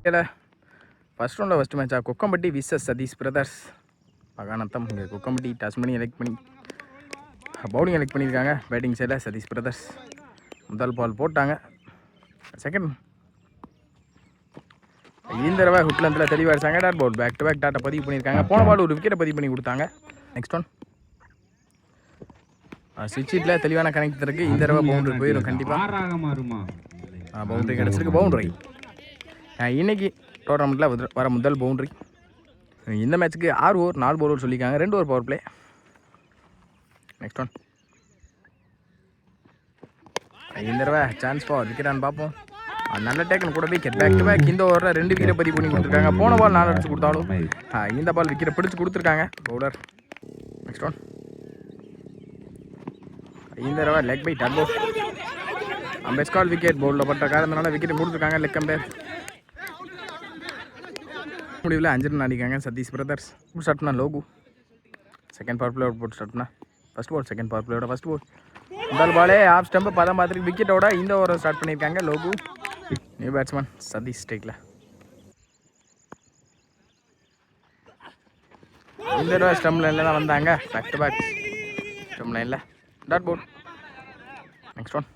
இல்லை ஃபஸ்ட் ரவுண்டில் ஃபஸ்ட்டு மேட்சா கொக்கம்பட்டி விசஸ் சதீஷ் பிரதர்ஸ் பகானத்தம் இங்கே கொக்கம்பட்டி டாஸ் பண்ணி எலெக்ட் பண்ணி பவுலிங் எலெக்ட் பண்ணியிருக்காங்க. பேட்டிங் சைடில் சதீஷ் பிரதர்ஸ் முதல் பால் போட்டாங்க. செகண்ட் இந்த தடவை ஹுட்லந்தில் தெளிவாக அடிச்சாங்க. Dot ball back to back டாட்டை பதிவு பண்ணியிருக்காங்க. போன பால் ஒரு விக்கெட்டை பதிவு பண்ணி கொடுத்தாங்க. நெக்ஸ்ட் ஒன் ஸ்விட்சில் தெளிவான கனெக்ட் இருக்குது. இந்த தடவை பவுண்டரி போயிடும் கண்டிப்பாக. பவுண்டரி கிடச்சிருக்கு. பவுண்டரி இன்னைக்கு டோர்னமெண்ட்டில் வர முதல் பவுண்டரி. இந்த மேட்ச்சுக்கு 6 ஓவர் 4 பவுலர் சொல்லியிருக்காங்க. 2 over power play. Next one இந்த தடவை சான்ஸ் ஃபார் விக்கெட்டான்னு பார்ப்போம். நல்ல டேக்கன் கூட விக்கெட் பேக் டு பேக். இந்த ஓவரில் 2 விக்கெட்டை பதிவு பண்ணி கொடுத்துருக்காங்க. போன பால் 4 அடிச்சு கொடுத்தாலும் இந்த பால் விக்கெட்டை பிடிச்சி கொடுத்துருக்காங்க பவுலர். நெக்ஸ்ட் ஒன் இந்த தடவை லெக் பை டர்போ அம்பேஸ்கால் விக்கெட் பவுலில் பட்ட காரணத்தினால விக்கெட் கொடுத்துருக்காங்க. லெக் அம்பேர் முடிவில் 5 ரன் அடிக்காங்க சதீஷ் பிரதர்ஸ். ஸ்டார்ட்னா லோகு செகண்ட் பவர் பிளேயோட போட்டு ஸ்டார்ட்னா ஃபஸ்ட் பால். செகண்ட் பவர் பிளேயோட ஃபஸ்ட் பால். முதல் பாலே ஆஃப் ஸ்டம்பு பதம் பார்த்துருக்கு விக்கெட்டோட இந்த ஓவரை ஸ்டார்ட் பண்ணியிருக்காங்க லோகு. நியூ பேட்ஸ்மேன் சதீஷ் ஸ்டேக்கில் இந்த தடவை ஸ்டம் லைனில் தான் வந்தாங்க. பேக் டு பேக் ஸ்டம் லைனில் டாட் போர்ட். நெக்ஸ்ட் ஒன்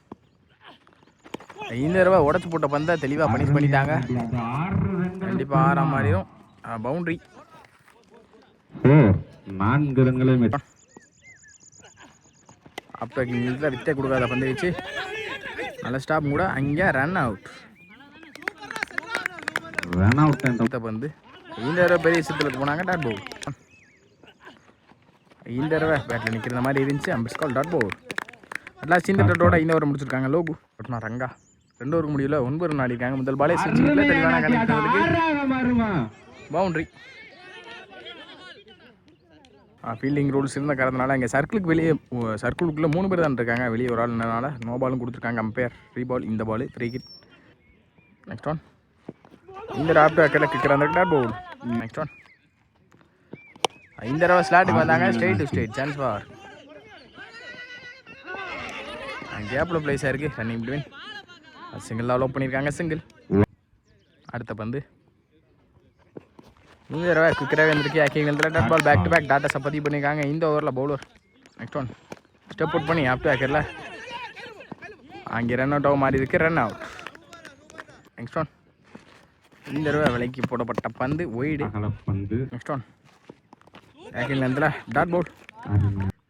இந்த தடவை உடச்சி போட்ட பந்தை தெளிவாக பனிஷ் பண்ணிட்டாங்க. கண்டிப்பாக 6ஆம் மாதிரியும் பவுண்ட்ரி. 4 ரன்களை அப்போ இங்கிலீஷில் வித்தே கொடுக்காத பந்து வச்சு நல்ல ஸ்டாப் கூட. அங்கே ரன் அவுட் பந்து. இந்த தடவை பெரிய சித்தலுக்கு போனாங்க. Dot ball. இந்த தடவை பேட்டில் நிற்கிற மாதிரி இருந்துச்சு. அம்பேஸ்கால் டாட் பவுல். அட்லாஸ்ட் இந்த டட்டோட இந்த ஓவர் முடிச்சிருக்காங்க லோகு. ரங்கா 2 ஓவருக்கு முடியல 9 ரன் ஆடிருக்காங்க. முதல் பாலே ஸ்விட்சிங்கில் தெளிவான கனெக்ட் பவுண்ட்ரி. ஃபீல்டிங் ரூல்ஸ் இருந்த காரணத்தினால இங்கே சர்க்கிளுக்கு வெளியே சர்க்கிளுக்குள்ளே 3 பேர் தான் இருக்காங்க. வெளியே ஒரு ஆள்னால நோ பாலும் கொடுத்துருக்காங்க அம்பையர். Free ball. இந்த ball free hit. Next one இந்த ராப்டோ அக்கெல்லாம் கிக்கிற அந்த டாட் பவுல். நெக்ஸ்ட் ஒன் இந்த தடவை ஸ்லாட்டுக்கு வந்தாங்க. Straight to straight chance for கேப்பில் பிளேஸ் ஆயிருக்கு. ரன்னிங் பிட்வீன் சிங்கிள் அலோவ் பண்ணியிருக்காங்க. சிங்கிள். அடுத்த பந்து இந்த தடவை குயிக்கராகவே வந்திருக்கு. ஆக்கிங்கில் dot ball back to back டாட்டா பதிவு பண்ணியிருக்காங்க இந்த ஓவரில் bowler. Next one step out பண்ணி ஆஃப் டு ஆக்கரில் அங்கே ரன் அவுட் ஆக மாதிரி இருக்குது. Run out. நெக்ஸ்ட் ஒன் இந்த தடவை விலைக்கு போடப்பட்ட பந்து ஒய்டு. நெக்ஸ்ட் ஒன் ஆக்கிங்கில் டாட் பவுல்.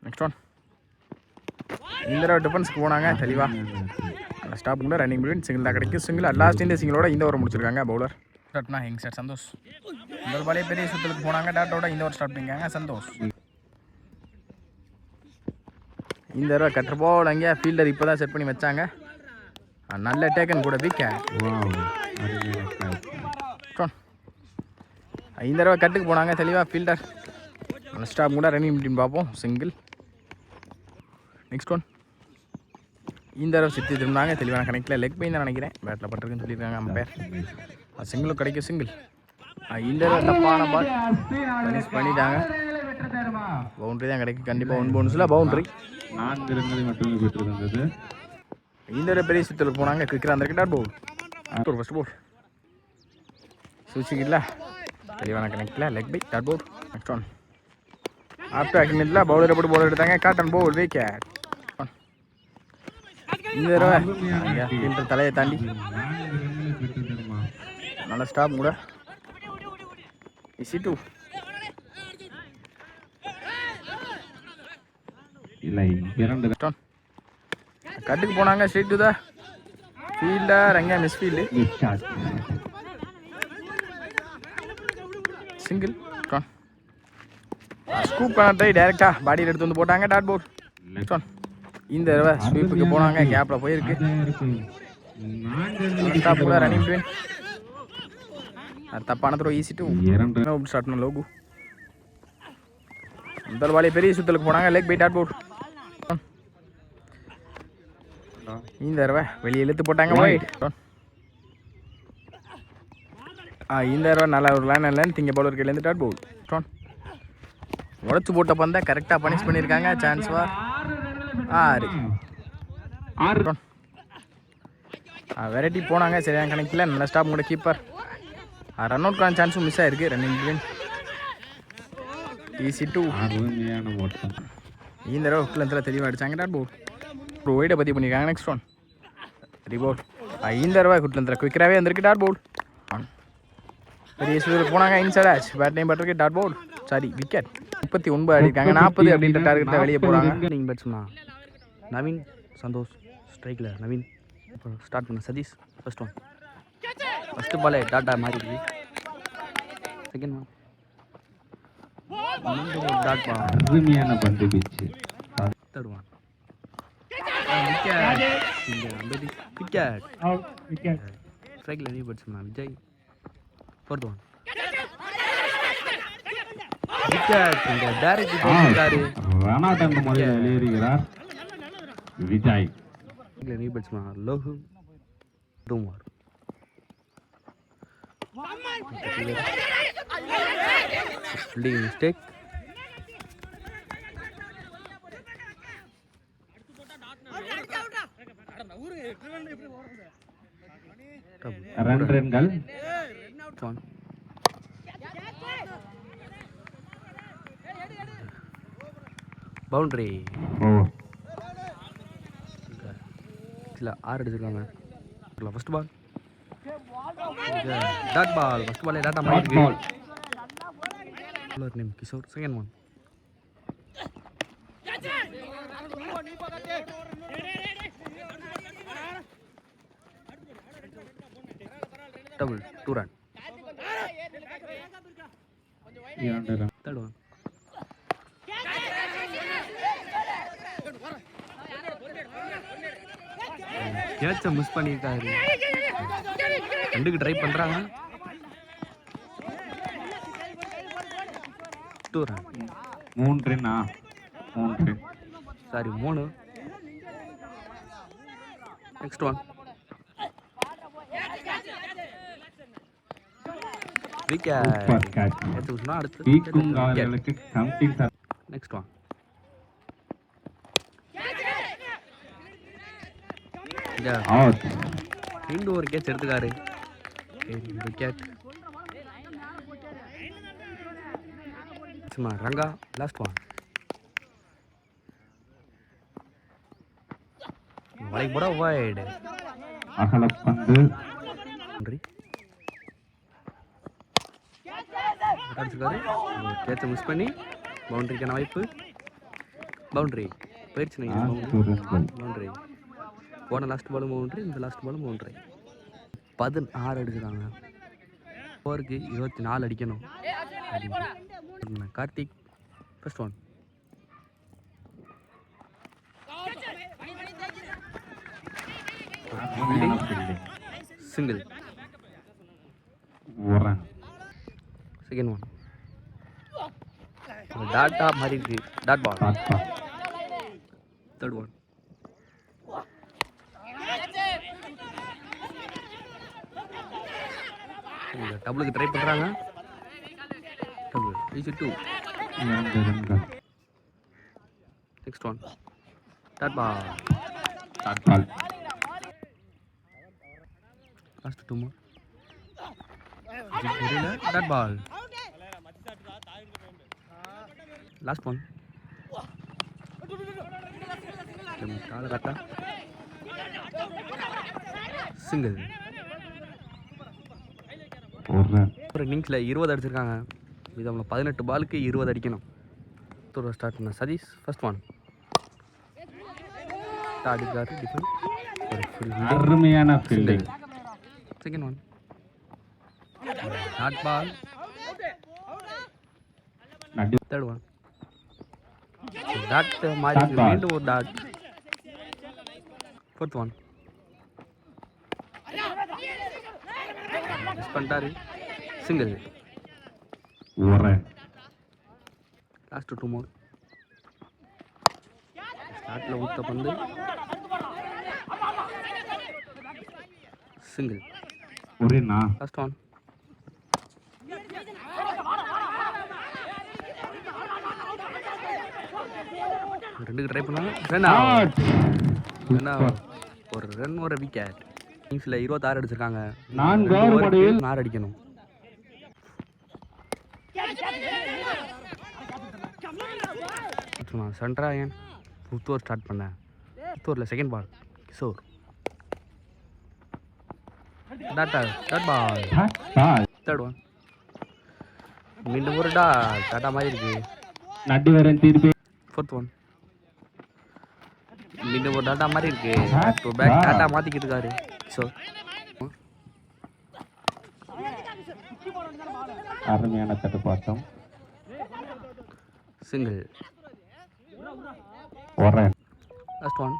நெக்ஸ்ட் ஒன் இந்த தடவை டிஃபென்ஸ்க்கு போனாங்க தெளிவாக ஸ்டாப் கூட. ரன்னிங் பிட்வீன் சிங்கிள் தான் கிடைக்கும். சிங்கிள் லாஸ்ட் இந்த சிங்கிளோட இந்த ஓவர் முடிச்சிருக்காங்க பவுலர். ஸ்டார்ட்னா யங்ஸ்டர் சந்தோஷ். முதல் பாலே பெரிய சுத்தலுக்கு போனாங்க. டாட்டோட இந்த ஓவர் ஸ்டார்ட் பண்ணிக்காங்க சந்தோஷ். இந்த தடவை கட்டர் பால் அங்கே ஃபீல்டர் இப்போ தான் செட் பண்ணி வச்சாங்க. நல்ல டேக்கன் கூட விக்கெட். இந்த தடவை கட்டுக்கு போனாங்க தெளிவாக ஃபீல்டர். ஸ்டாப் கூட ரன்னிங் பிட்வீன் பார்ப்போம். சிங்கிள். நெக்ஸ்ட் ஒன் இந்த தடவை சுற்றி திரும்பினாங்க. தெளிவான கனெக்டில் லெக் பெயின் தான் நினைக்கிறேன். பேட்டில் பட்டிருக்குன்னு சொல்லியிருக்காங்க அம்பையர். சிங்கிளும் கிடைக்கும். சிங்கிள். இந்த தடவை தப்பான பால் பனிஷ் பண்ணிட்டாங்க. பவுண்ட்ரி தான் கிடைக்கும் கண்டிப்பாக. 1 பவுன்ஸில் பவுண்ட்ரி. 4 ரன்களை மட்டுமே பெற்றிருந்தது. இந்த தடவை பெரிய சுற்றுலுக்கு போனாங்க. குயிக்கராக அந்த டாட் பவுல். ஃபர்ஸ்ட் பவுல் சுவிட்சிங் இல்லை. தெளிவான கனெக்டில் leg bye dot ball. Next one after ஆக்டினில் பவுலரை போட்டு பவுலர் எடுத்தாங்க. Caught and bowl wicket. இந்த தடவை ஃபீல்டர் தலையை தாண்டி நல்ல ஸ்டாப் கூட. இசி2 கட்டுக்கு போனாங்க. Straight to the fielder. அங்கே மிஸ் ஃபீல்டு. சிங்கிள். ஸ்கூப் பண்ண ட்ரை டைரெக்டாக பாடியில் எடுத்து வந்து போட்டாங்க. Dot ball. நெக்ஸ்ட் ஒன் இந்த தடவை ஸ்வீப்புக்கு போனாங்க. கேப்பில் போயிருக்கு. ஸ்டாப் கூட ரன்னிங் பிட்வீன். தப்பான த்ரோ. இசி2 ஸ்டார்ட்னா லோகு. முதல் பாலே பெரிய சுத்தலுக்கு போனாங்க. Leg bye dot ball. இந்த தடவை வெளியே இழுத்து போட்டாங்க. ஒயிட். இந்த தடவை நல்லா ஒரு லைன் இல்லைன்னு திங்க பவுலர் கையிலேருந்து டாட் பவுல். உடச்சு போட்ட பந்தை கரெக்டாக பனிஷ் பண்ணியிருக்காங்க. Chance for 6. வெரைட்டி போனாங்க. சரியான கணக்கில் நல்ல ஸ்டாப் கூட கீப்பர். ரன் அவுட்கான சான்ஸும் மிஸ் ஆயிருக்கு. Running easy two. அருமையான ஓட்டம். இந்த தடவை லென்த்தில் தெளிவாக அடிச்சாங்க. டாட் போல் ஒரு ஒய்டை பற்றி பண்ணியிருக்காங்க. நெக்ஸ்ட் ஒன் ரிபோல். இந்த தடவை லென்த்தில் குயிக்கராகவே வந்திருக்கு. டாட் போல் பெரிய சூழலுக்கு போனாங்க. இன்சைட் ஆச்சு. பேட் டைம் பட்டிருக்கு. Dot ball sorry wicket. 39 அடிக்காங்க. 40 அப்படின்ற டார்கெட்டில் வெளியே போகிறாங்க. நீங்கள் பேட்ஸ்மேன் நவீன் சந்தோஷ் ஸ்ட்ரைக்கில் நவீன். இப்போ ஸ்டார்ட் பண்ண சதீஷ். ஃபர்ஸ்ட் ஒன் ஃபஸ்ட்டு பாலே டாட்டா மாறி. Second one dot ball. அருமையான பந்து வீச்சு. Third one wicket. விக்கெட் ஸ்ட்ரைக்கில் new batsman Vijay. Fourth one wicket. இந்த டைரக்ட் போட்டாரு. ரணாதண்ட முறையில் வெளியேறுகிறார் விஜய். நியூ பேட்ஸ்மேன் லோகு டூமார். Fielding mistake. ரன்கள் பவுண்டரி. ஓவர். இல்லை 6 அடிச்சிருக்காங்க. First ball dot ball. First பாலே டாட்டா மாறிருக்கு. Name Kishore. Second one double 2 run. Third one catch miss பண்ணியிருக்காரு. ரெண்டுக்கு ட்ரை பண்ணுறாங்க. 2 ரன். 3 ரன்னா 3 sorry 3. Next one super catch. அடுத்து பீக்கும் காவலர்களுக்கு committing sir. Next one out. இன்னும் ஒரு கேட்ச் எடுத்துக்காரு. விக்கெட். சும்மா ரங்கா. லாஸ்ட் ஒன் வலை போட வைடு. அகலப்பந்து. நன்றி. அடிச்சிருக்காரு. கேட்சை மிஸ் பண்ணி பவுண்டரிக்கான வாய்ப்பு. பவுண்டரி போயிடுச்சு. பவுண்டரி போன லாஸ்ட் பாலும் பவுண்டரி. இந்த லாஸ்ட் பாலும் பவுண்டரி. 16 அடிச்சிருக்காங்க. 4க்கு 24 அடிக்கணும். Karthik. First one single. Second one டாட்டா மாதிரி இருக்கு. Dot ball. தேர்ட் ஒன் டபுளுக்கு ட்ரை பண்ணுறாங்க. Double easy 2. Next one dot ball. Last 2 more. Dot ball. Last one காலை கரெக்டா. சிங்கிள். ஒரு இன்னிங்ஸில் 20 அடிச்சிருக்காங்க. இது அவங்க 18 பாலுக்கு 20 அடிக்கணும். ஸ்டார்ட் பண்ண சதீஷ். ஃபர்ஸ்ட் ஒன் அடிக்காரு. அருமையான fielding. Second one dot ball. Third one dot மாறி மீண்டும் ஒரு டாட். ஃபோர்த் ஒன் மிஸ் பண்ணிட்டாரு. சிங்கிள். Last 2 more. ஸ்டார்ட்ல ஊத்த பந்து. சிங்கிள். லாஸ்ட் ஒன் ரெண்டுக்கு ட்ரை பண்ணாங்க. ஒரு ரன் ஒரு விக்கெட். இன்னிங்ஸில் 26 அடிச்சிருக்காங்க. 4 அடிக்கணும். நான் சென்டரா ஏன் ஃபிஃப்த் ஓவர் ஸ்டார்ட் பண்ணேன். ஃபிஃப்த் ஓவரில் second ball Kishore. Dot ball Third ball. Third one. மீண்டும் ஒரு டாட்டா மாதிரி இருக்கு. நடுவரன் தீர்ப்பு. Fourth one. மீண்டும் ஒரு டாட்டா மாதிரி இருக்கு. பேக் டு பேக் டாட்டா மாற்றிக்கிட்டு இருக்காரு கிஷோர். அருமையான தட்டுப்பாட்டம். சிங்கிள். ஒரு ரன். Last one.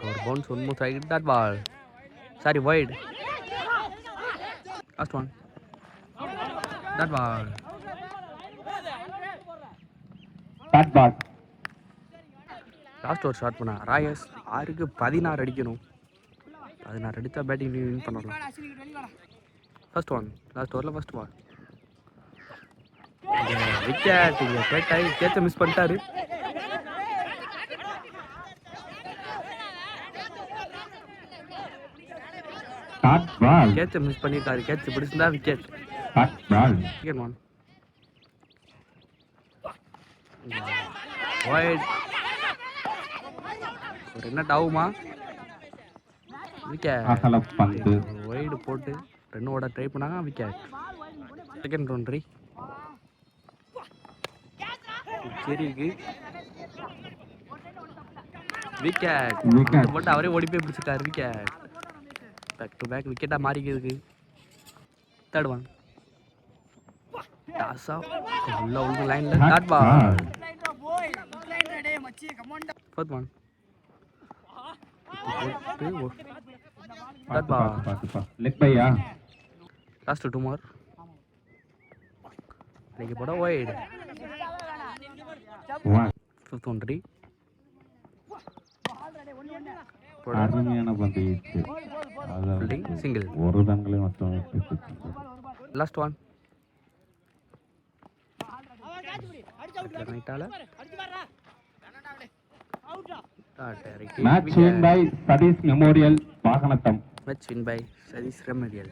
ஒரு பவுன்ஸ் ஆல்மோஸ்ட் ஆகிட்டு dot ball. Sorry wide. Last one. Dot ball. Third ball. Last over start பண்ண ராயஸ் 6க்கு 16 அடிக்கணும். 16 அடித்தா பேட்டிங் வின் பண்ணலாம். First one. லாஸ்ட் ஓவரில் ஃபர்ஸ்ட் பால். விக்கெட். இங்கே கேட்சை மிஸ் பண்ணிட்டாரு. Third ball. கேட்சை மிஸ் பண்ணிட்டாரு. கேட்ச் பிடிச்சிருந்தா wicket. Third ball. Second one. Wide. ஒரு ரன் ஆகுமா? விக்கெட். அகல பந்து. வைடு போட்டு ரன் ஓட ட்ரை பண்ணாங்க. விக்கெட். செகண்ட் ரவுண்ட்ரி சரிக்கு விக்கெட். Wicket. போட்டு அவரே ஓடி போய் பிடிச்சிருக்காரு. விக்கெட். பேக் டு பேக் விக்கெட்டாக மாறிக்கிறதுக்கு. Third one. டாஸ் ஆஃப் உள்ள உள்ள லைனில் dot ball. Fourth one. Dot ball. Leg பையா. Last two more. இன்னைக்கு போட வைடு. One. ஃபிஃப்த் ஒன்ட்ரி. அருமையான பந்து வீச்சு. Fielding single. ஒரு ரன்களை மட்டும் லாஸ்ட் ஒன். நைட்டால match win by Sathish memorial வாகனத்தம். Match win by Sathish remedial.